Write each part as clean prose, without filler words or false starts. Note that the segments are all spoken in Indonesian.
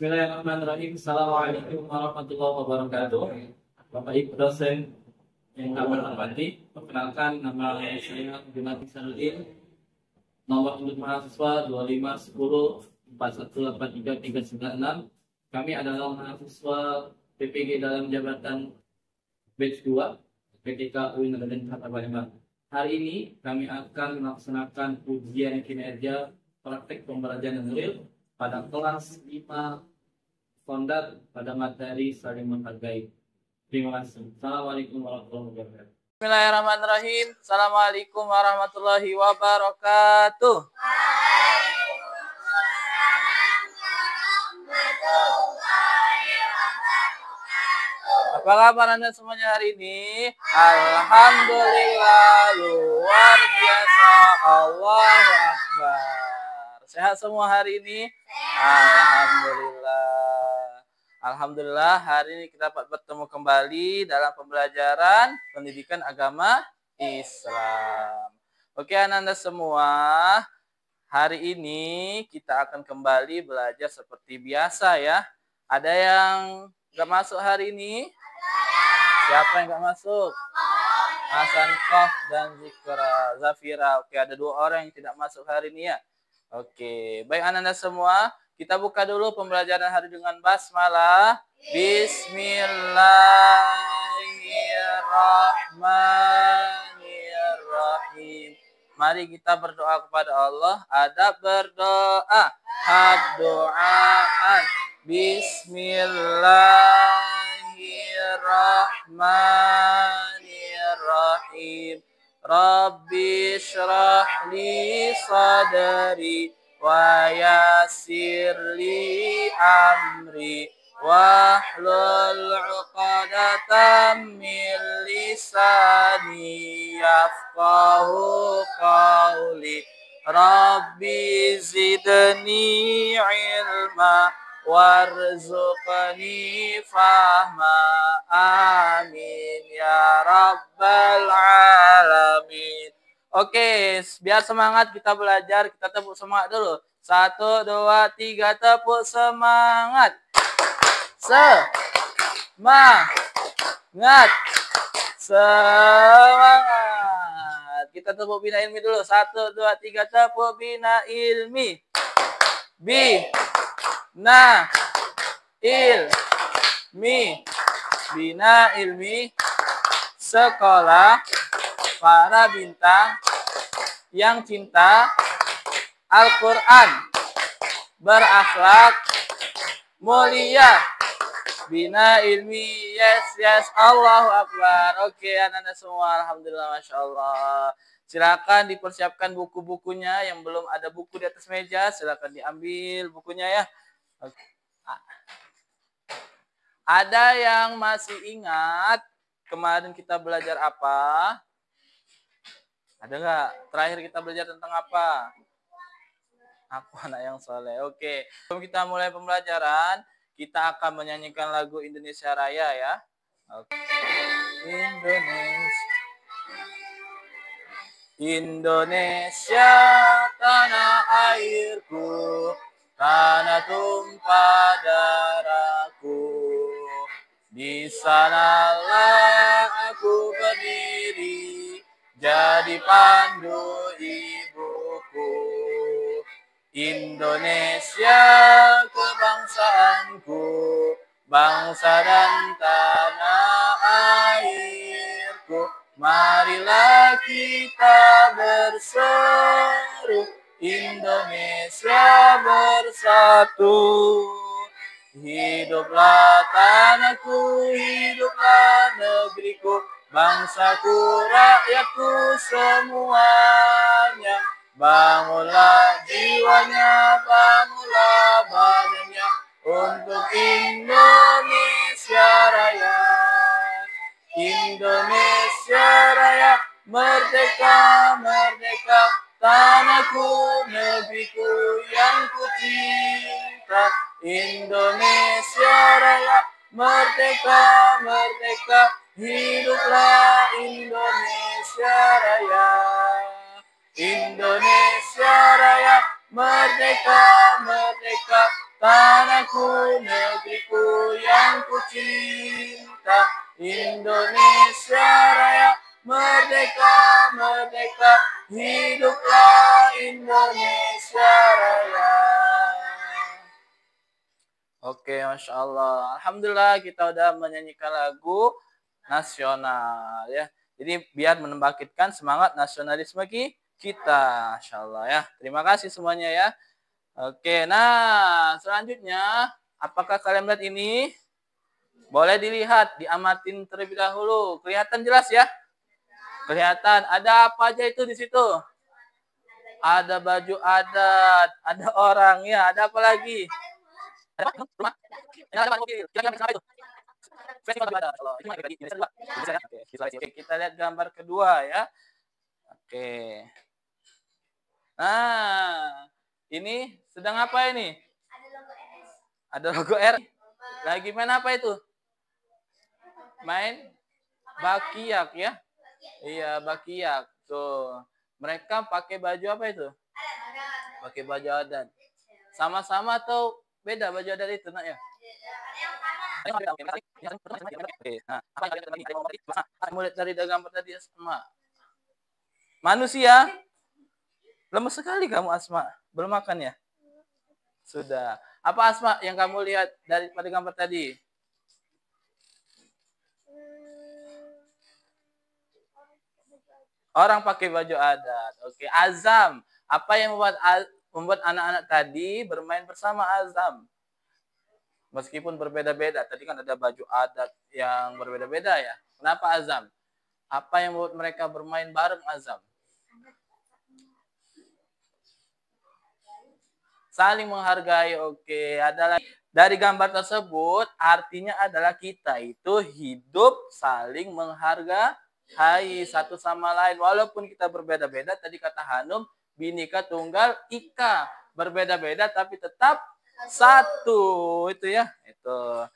Bismillahirrahmanirrahim. Assalamualaikum warahmatullahi wabarakatuh. Bapak Ibu dosen yang kami hormati, perkenalkan nama saya Gunawan Sanuddin. Nomor induk mahasiswa 2510418336. Kami adalah mahasiswa PPG dalam jabatan batch 2 PTK UIN Raden Kata Palembang. Hari ini kami akan melaksanakan ujian kinerja praktek pembelajaran real pada kelas 5 Fondat pada materi saling menghargai. Terima kasih. Assalamualaikum warahmatullahi wabarakatuh. Bismillahirrahmanirrahim. Assalamualaikum warahmatullahi wabarakatuh. Apa kabar Anda semuanya hari ini? Alhamdulillah, luar biasa. Allahu Akbar. Sehat semua hari ini? Alhamdulillah. Alhamdulillah hari ini kita dapat bertemu kembali dalam pembelajaran pendidikan agama Islam. Oke anak-anak semua, hari ini kita akan kembali belajar seperti biasa ya. Ada yang gak masuk hari ini? Siapa yang gak masuk? Hasan, Kof, dan Zafira. Oke, ada 2 orang yang tidak masuk hari ini ya. Oke, baik anak-anak semua. Kita buka dulu pembelajaran hari dengan basmalah. Bismillahirrahmanirrahim. Mari kita berdoa kepada Allah. Adab berdoa. Doaan. Bismillahirrahmanirrahim. Rabbi syrah li sadari wa yassir li amri wahlul 'uqdatam min lisani yafqahu qawli. Rabbi zidni ilma warzuqni fahma. Amin ya rabbal alamin. Oke, biar semangat kita belajar, kita tepuk semangat dulu. 1, 2, 3, tepuk semangat. Semangat. Semangat. Kita tepuk bina ilmi dulu. 1, 2, 3, tepuk bina ilmi. Bina ilmi. Bina ilmi. Sekolah para bintang yang cinta Al-Quran, berakhlak mulia. Bina ilmi, yes, Allahu Akbar. Oke anak-anak semua, alhamdulillah, masya Allah. Silakan dipersiapkan buku-bukunya. Yang belum ada buku di atas meja, silakan diambil bukunya ya. Oke. Ada yang masih ingat kemarin kita belajar apa? Ada nggak? Terakhir kita belajar tentang apa? Aku anak yang soleh. Oke. Sebelum kita mulai pembelajaran, kita akan menyanyikan lagu Indonesia Raya ya. Oke. Indonesia tanah airku, tanah tumpah darahku. Di sanalah aku berdiri, jadi pandu ibuku. Indonesia kebangsaanku, bangsa dan tanah airku. Marilah kita berseru, Indonesia bersatu. Hiduplah tanahku, hiduplah negeriku, bangsaku, rakyatku semuanya. Bangunlah jiwanya, bangunlah badannya untuk Indonesia Raya. Indonesia Raya, merdeka, merdeka, tanahku, negeriku yang ku cinta. Indonesia Raya, merdeka, merdeka, hiduplah Indonesia Raya. Indonesia Raya, merdeka, merdeka, tanahku, negeriku yang ku cinta, Indonesia Raya, merdeka, merdeka, hiduplah Indonesia Raya. Oke, Masya Allah. Alhamdulillah kita udah menyanyikan lagu nasional ya. Jadi biar membangkitkan semangat nasionalisme kita. Masya Allah ya. Terima kasih semuanya ya. Oke, nah selanjutnya apakah kalian melihat ini? Boleh dilihat, diamatin terlebih dahulu. Kelihatan jelas ya? Kelihatan. Ada apa aja itu di situ? Ada baju adat, ada orang ya, ada apa lagi? Ada apa? Rumah? Ada mobil. Kira-kira apa itu? Oke, kita lihat gambar kedua ya. Oke. Nah, ini sedang apa ini? Ada logo R. Lagi main apa itu? Main bakiak ya? Iya, bakiak. Tuh. Mereka pakai baju apa itu? Pakai baju adat. Sama-sama atau beda baju adat itu, nak ya? Oke, nah, apa yang kalian tadi? Mulai dari gambar tadi Asma. Manusia. Lemes sekali kamu Asma. Belum makan ya? Sudah. Apa Asma yang kamu lihat dari pada gambar tadi? Orang pakai baju adat. Oke, azam. Apa yang membuat anak-anak tadi bermain bersama azam? Meskipun berbeda-beda. Tadi kan ada baju adat yang berbeda-beda ya. Kenapa azam? Apa yang membuat mereka bermain bareng azam? Saling menghargai. Oke, adalah dari gambar tersebut artinya adalah kita itu hidup saling menghargai satu sama lain. Walaupun kita berbeda-beda, tadi kata Hanum, Bhinneka Tunggal Ika, berbeda-beda tapi tetap satu. Itu ya. Itu.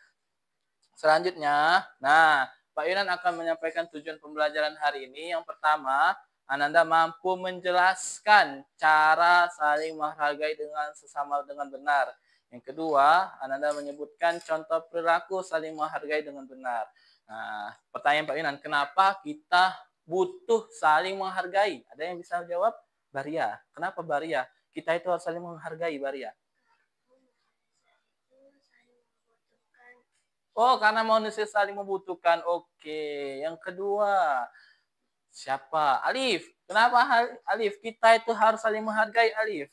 Selanjutnya, nah, Pak Yunan akan menyampaikan tujuan pembelajaran hari ini. Yang pertama, Ananda mampu menjelaskan cara saling menghargai dengan sesama dengan benar. Yang kedua, Ananda menyebutkan contoh perilaku saling menghargai dengan benar. Nah, pertanyaan Pak Yunan, kenapa kita butuh saling menghargai? Ada yang bisa jawab? Baria. Kenapa Baria? Kita itu harus saling menghargai, Baria. Oh, karena manusia saling membutuhkan. Oke. Yang kedua, siapa? Alif. Kenapa Alif? Kita itu harus saling menghargai, Alif.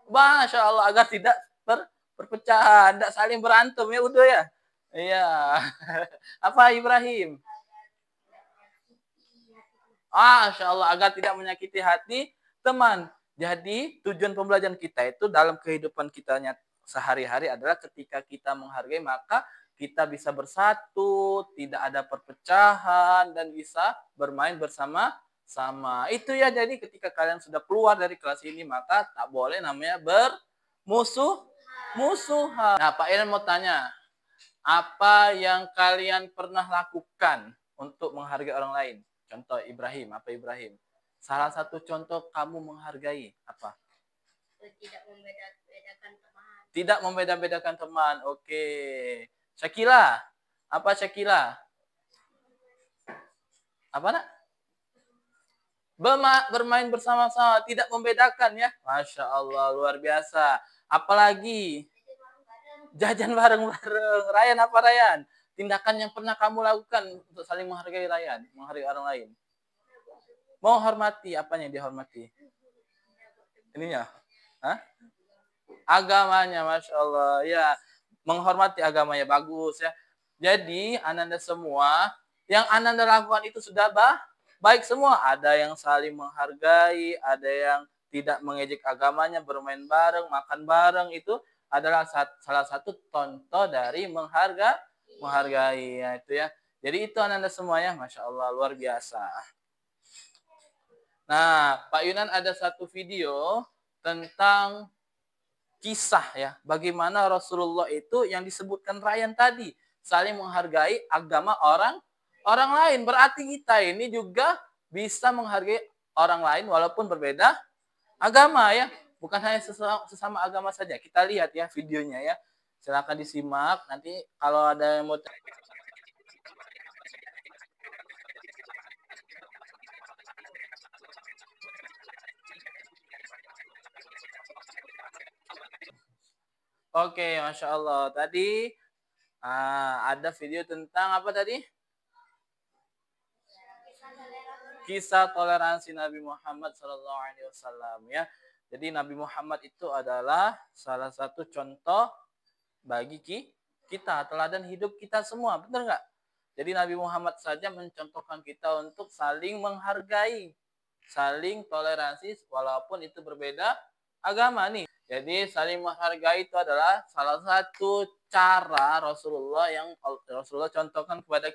Masya Allah, agar tidak perpecahan, tidak saling berantem ya udah ya. Iya. Apa Ibrahim? Masya Allah, agar tidak menyakiti hati teman. Jadi tujuan pembelajaran kita itu dalam kehidupan kita sehari-hari adalah ketika kita menghargai maka kita bisa bersatu, tidak ada perpecahan dan bisa bermain bersama-sama. Itu ya, jadi ketika kalian sudah keluar dari kelas ini maka tak boleh namanya bermusuhan. Nah, Pak Iren mau tanya, apa yang kalian pernah lakukan untuk menghargai orang lain? Contoh Ibrahim, apa Ibrahim? Salah satu contoh kamu menghargai apa? Tidak membeda-bedakan teman. Tidak membeda-bedakan teman. Oke. Syakila. Apa Syakila? Apa nak? Bermain bersama-sama, tidak membedakan ya. Masya Allah, luar biasa. Apalagi jajan bareng-bareng. Ryan, apa Ryan? Tindakan yang pernah kamu lakukan untuk saling menghargai Ryan, menghargai orang lain. Menghormati, apanya dihormati? Ininya? Hah? Agamanya, Masya Allah. Ya, menghormati agamanya, bagus ya. Jadi, Ananda semua, yang Ananda lakukan itu sudah baik semua. Ada yang saling menghargai, ada yang tidak mengejek agamanya, bermain bareng, makan bareng, itu adalah salah satu contoh dari menghargai ya, itu ya. Jadi itu Ananda semuanya, Masya Allah, luar biasa. Nah, Pak Yunan ada satu video tentang kisah ya, bagaimana Rasulullah itu yang disebutkan Ryan tadi, saling menghargai agama orang lain. Berarti kita ini juga bisa menghargai orang lain walaupun berbeda agama ya. bukan hanya sesama agama saja. Kita lihat ya videonya ya. Silakan disimak. Nanti kalau ada yang mau Oke, Masya Allah. Tadi ada video tentang apa tadi? Kisah toleransi Nabi Muhammad SAW ya. Jadi Nabi Muhammad itu adalah salah satu contoh bagi kita, teladan hidup kita semua, benar nggak? Jadi Nabi Muhammad saja mencontohkan kita untuk saling menghargai, saling toleransi walaupun itu berbeda agama nih. Jadi saling menghargai itu adalah salah satu cara Rasulullah yang Rasulullah contohkan kepada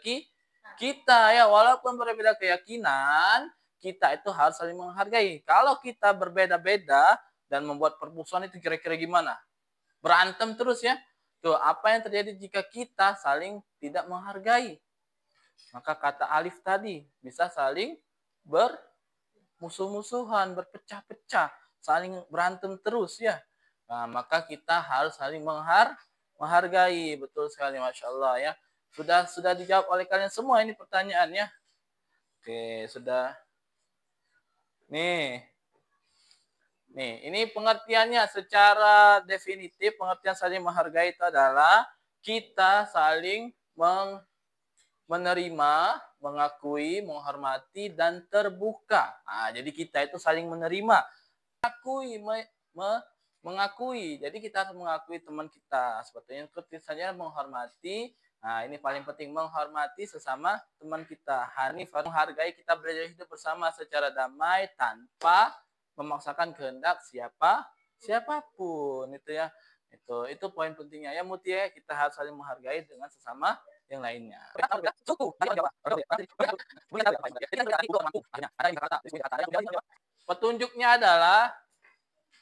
kita ya, walaupun berbeda keyakinan, kita itu harus saling menghargai. Kalau kita berbeda-beda dan membuat permusuhan itu kira-kira gimana? Berantem terus ya. Tuh, apa yang terjadi jika kita saling tidak menghargai? Maka kata Alif tadi bisa saling bermusuh-musuhan, berpecah-pecah, saling berantem terus ya. Nah, maka kita harus saling menghargai. Betul sekali, Masya Allah ya. Sudah dijawab oleh kalian semua ini pertanyaannya. Oke, sudah. Nih, ini pengertiannya secara definitif, pengertian saling menghargai itu adalah kita saling menerima, mengakui, menghormati, dan terbuka. Nah, jadi kita itu saling menerima, mengakui. Jadi kita harus mengakui teman kita. Sepertinya saja menghormati. Nah, ini paling penting, menghormati sesama teman kita. Hanif menghargai, kita belajar hidup bersama secara damai tanpa memaksakan kehendak siapapun itu ya. Itu poin pentingnya ya Mutia, kita harus saling menghargai dengan sesama yang lainnya. Petunjuknya adalah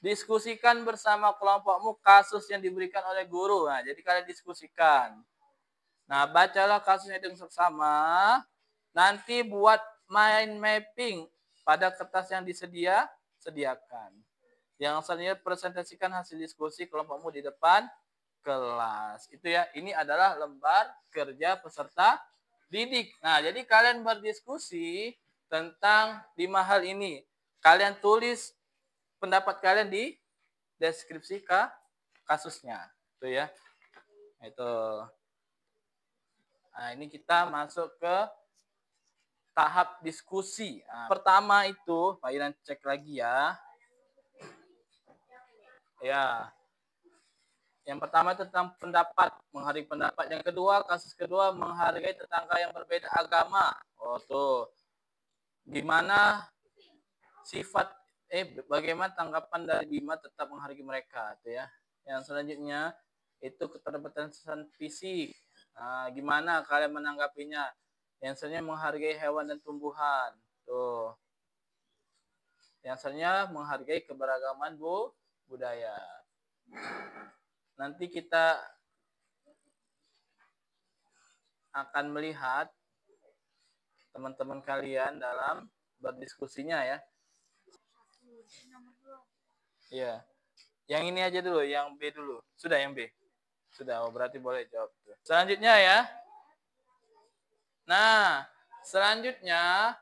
diskusikan bersama kelompokmu kasus yang diberikan oleh guru. Nah, jadi kalian diskusikan. Nah, bacalah kasusnya dengan seksama. Nanti buat mind mapping pada kertas yang sediakan. Yang selanjutnya presentasikan hasil diskusi kelompokmu di depan kelas. Itu ya, ini adalah lembar kerja peserta didik. Nah, jadi kalian berdiskusi tentang 5 hal ini. Kalian tulis pendapat kalian di deskripsi kasusnya. Itu ya. Itu. Nah, ini kita masuk ke tahap diskusi. Nah, pertama itu, Pak Iran cek lagi ya. Ya. Yang pertama tentang pendapat, menghargai pendapat. Yang kedua, kasus kedua, menghargai tetangga yang berbeda agama. Oh, tuh. Gimana sifat, bagaimana tanggapan dari Bima tetap menghargai mereka, tuh ya. Yang selanjutnya, itu keterbatasan fisik. Nah, gimana kalian menanggapinya? Yang selanjutnya menghargai hewan dan tumbuhan. Tuh. Yang selanjutnya menghargai keberagaman budaya. Nanti kita akan melihat teman-teman kalian dalam berdiskusinya ya. Iya. Yang ini aja dulu, yang B dulu. Sudah yang B? Sudah, berarti boleh jawab. Selanjutnya ya. Nah, selanjutnya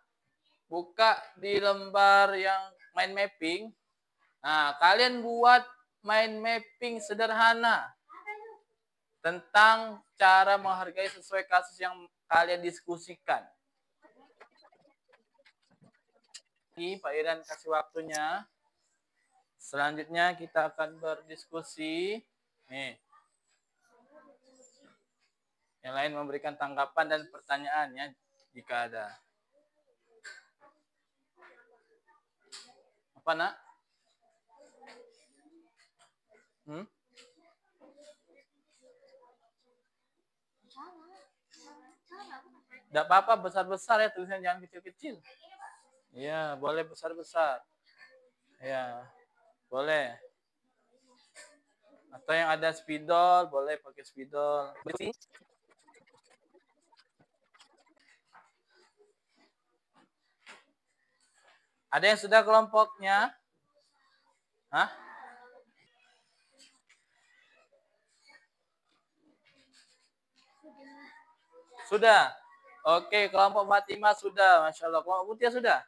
buka di lembar yang mind mapping. Nah, kalian buat mind mapping sederhana tentang cara menghargai sesuai kasus yang kalian diskusikan. Ini Pak Iran kasih waktunya. Selanjutnya kita akan berdiskusi. Nih. Yang lain memberikan tanggapan dan pertanyaan ya jika ada. Apa nak? Tidak apa-apa, besar-besar ya, tulisan jangan kecil-kecil. Iya, boleh besar-besar. Ya, boleh. Atau yang ada spidol, boleh pakai spidol. Ada yang sudah kelompoknya? Hah? Sudah. Oke, kelompok Fatimah sudah. Masya Allah. Kelompok Mutia sudah?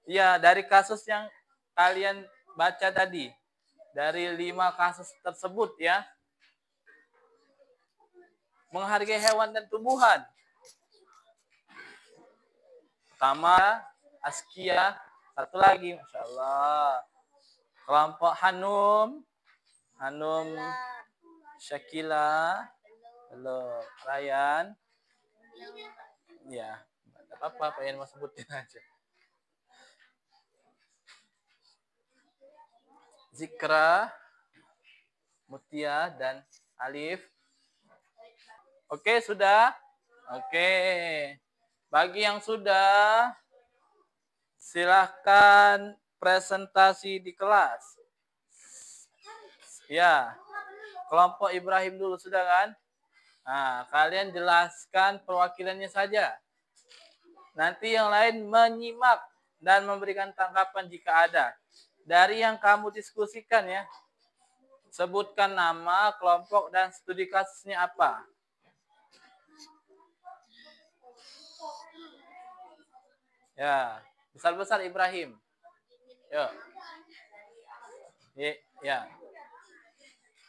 Iya, dari kasus yang kalian baca tadi. Dari 5 kasus tersebut ya. Menghargai hewan dan tumbuhan. Pertama, Askia. Satu lagi, Masya Allah. Kelompok Hanum. Hanum Syakila. Belum. Ryan. Ya, tidak apa-apa, pengen mau sebutin aja. Zikra, Mutia, dan Alif. Oke, sudah? Oke. Bagi yang sudah, silahkan presentasi di kelas. Ya, kelompok Ibrahim dulu sudah kan? Nah, kalian jelaskan perwakilannya saja. Nanti yang lain menyimak dan memberikan tanggapan jika ada. Dari yang kamu diskusikan ya. Sebutkan nama, kelompok, dan studi kasusnya apa. Ya, besar-besar Ibrahim. Yuk. Ya.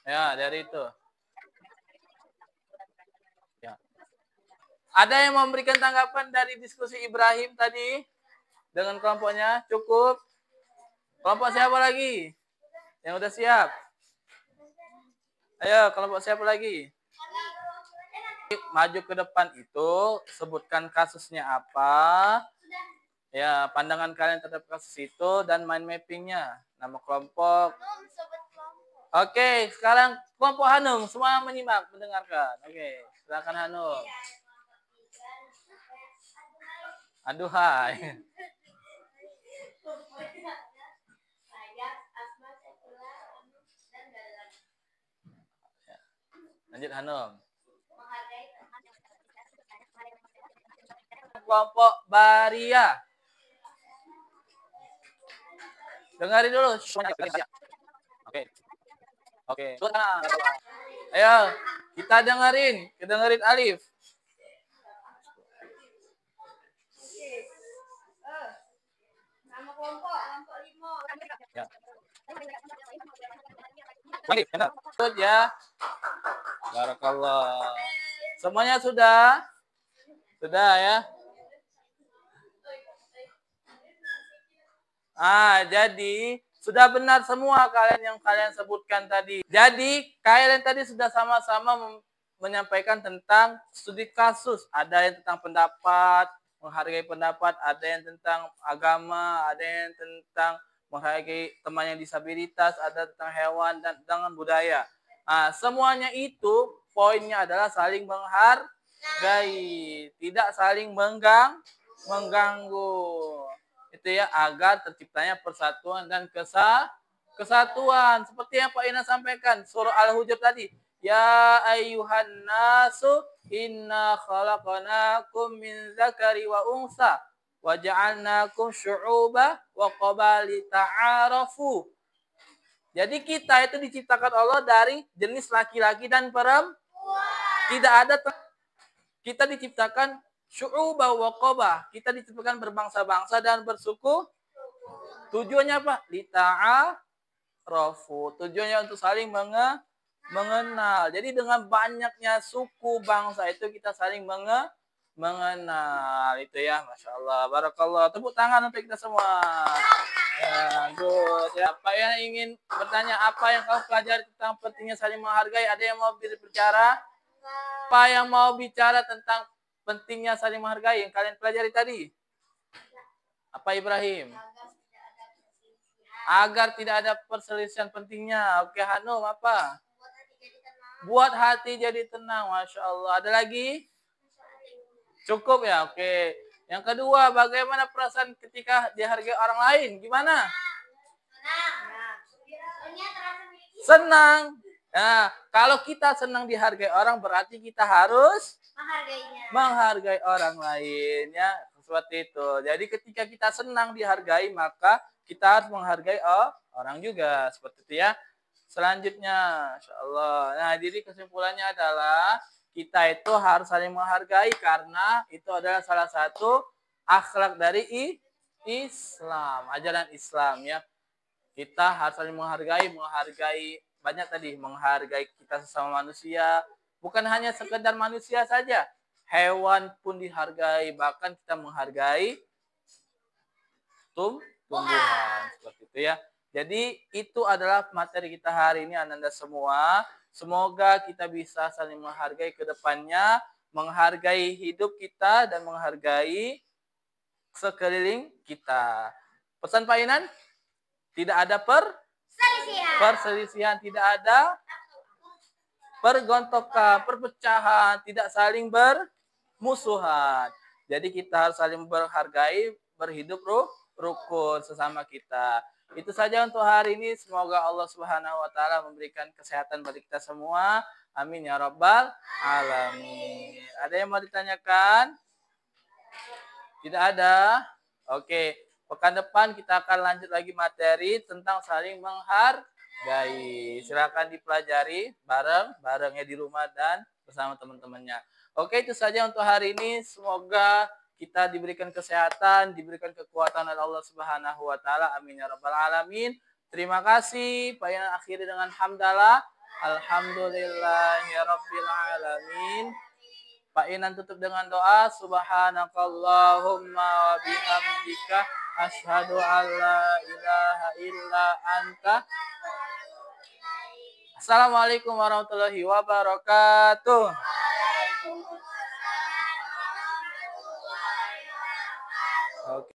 Ya, dari itu. Ya. Ada yang memberikan tanggapan dari diskusi Ibrahim tadi dengan kelompoknya? Cukup? Kelompok siapa lagi? Yang udah siap? Ayo, kelompok siapa lagi? Maju ke depan itu, sebutkan kasusnya apa. Ya, pandangan kalian terhadap kasus itu dan mind mappingnya. Nama kelompok. Oke, sekarang kelompok Hanum. Semua menyimak, mendengarkan. Oke, silakan Hanum. Aduhai. Lanjut Hanum. Kelompok Baria. Dengarin dulu. Oke. Oke. Ayo, kita dengerin. Kita dengerin Alif. Nama kelompok 5. Ya. Alif, benar. Ya. Barakallah. Semuanya sudah? Sudah ya? Jadi sudah benar semua kalian yang kalian sebutkan tadi. Jadi kalian tadi sudah sama-sama menyampaikan tentang studi kasus. Ada yang tentang pendapat, menghargai pendapat, ada yang tentang agama, ada yang tentang menghargai teman yang disabilitas, ada tentang hewan dan tentang budaya. Semuanya itu poinnya adalah saling menghargai, tidak saling mengganggu. Itu ya, agar terciptanya persatuan dan kesatuan. Seperti yang Pak Ina sampaikan, surah Al-Hujr tadi. Ya ayyuhan nasu inna khalaqnakum min zakari wa unsa wa ja'alnakum syu'uba wa qabali ta'arafu. Jadi kita itu diciptakan Allah dari jenis laki-laki dan perempuan. Tidak ada, kita diciptakan syu'uba wa qabah. Kita diciptakan berbangsa-bangsa dan bersuku. Tujuannya apa? Lita'arafu. Tujuannya untuk saling mengenal. Jadi dengan banyaknya suku bangsa itu kita saling mengenal. Itu ya, Masya Allah. Barakallah. Tepuk tangan untuk kita semua. Ya, good. Ya, apa yang ingin bertanya, apa yang kau pelajari tentang pentingnya saling menghargai? Ada yang mau berbicara? Apa yang mau bicara tentang pentingnya saling menghargai yang kalian pelajari tadi? Apa Ibrahim? Agar tidak ada perselisihan pentingnya. Oke, Hanum apa? Buat hati jadi tenang. Masya Allah. Ada lagi? Cukup ya? Oke. Yang kedua, bagaimana perasaan ketika dihargai orang lain? Gimana? Senang. Nah, kalau kita senang dihargai orang, berarti kita harus menghargai orang lain. Ya, seperti itu. Jadi ketika kita senang dihargai, maka kita harus menghargai orang juga. Seperti itu ya. selanjutnya. Insyaallah. Nah, jadi kesimpulannya adalah kita itu harus saling menghargai karena itu adalah salah satu akhlak dari Islam, ajaran Islam ya. Kita harus saling menghargai banyak tadi, menghargai kita sesama manusia, bukan hanya sekedar manusia saja, hewan pun dihargai, bahkan kita menghargai tumbuhan seperti itu ya. Jadi itu adalah materi kita hari ini Ananda semua. Semoga kita bisa saling menghargai ke depannya, menghargai hidup kita dan menghargai sekeliling kita. Pesan Pak Inan? Tidak ada perselisihan, tidak ada pergontokan, perpecahan, tidak saling bermusuhan. Jadi kita harus saling menghargai, berhidup rukun sesama kita. Itu saja untuk hari ini. Semoga Allah Subhanahu wa taala memberikan kesehatan bagi kita semua. Amin ya rabbal alamin. Ada yang mau ditanyakan? Tidak ada? Oke. Pekan depan kita akan lanjut lagi materi tentang saling menghargai. Silakan dipelajari bareng-barengnya di rumah dan bersama teman-temannya. Oke, itu saja untuk hari ini. Semoga kita diberikan kesehatan, diberikan kekuatan oleh Allah Subhanahu wa taala. Amin ya rabbal alamin. Terima kasih. Pak Inan akhiri dengan hamdalah. Alhamdulillahirabbil alamin. Pak Inan tutup dengan doa. Subhanakallahumma wa bihamdika asyhadu an la ilaha illa anta. Assalamualaikum warahmatullahi wabarakatuh. Oke.